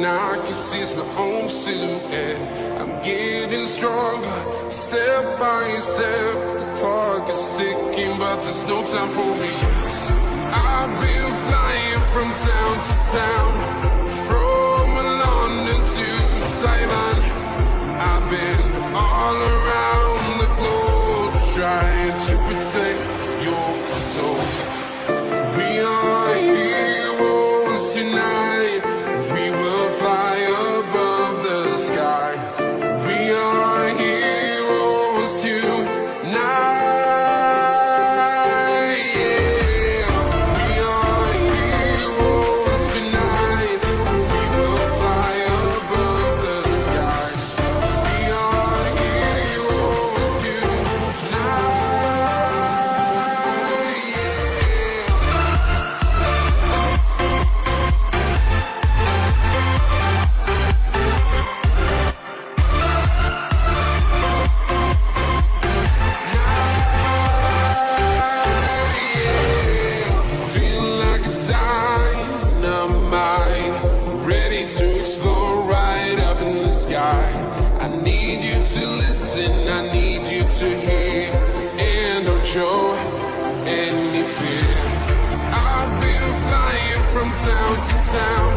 I can see my own silhouette. I'm getting stronger, step by step. The clock is ticking, but there's no time for me. I've been flying from town to town, from London to Taiwan. I've been all around the globe trying to protect your soul. We are heroes tonight. We will fly above the sky. We are heroes tonight. Yeah. We are heroes tonight. We will fly above the sky. We are heroes tonight. Feel like a dynamite, ready to explore right up in the sky. I need you to listen, I need you to hear, and don't show any fear. I've been flying from town to town,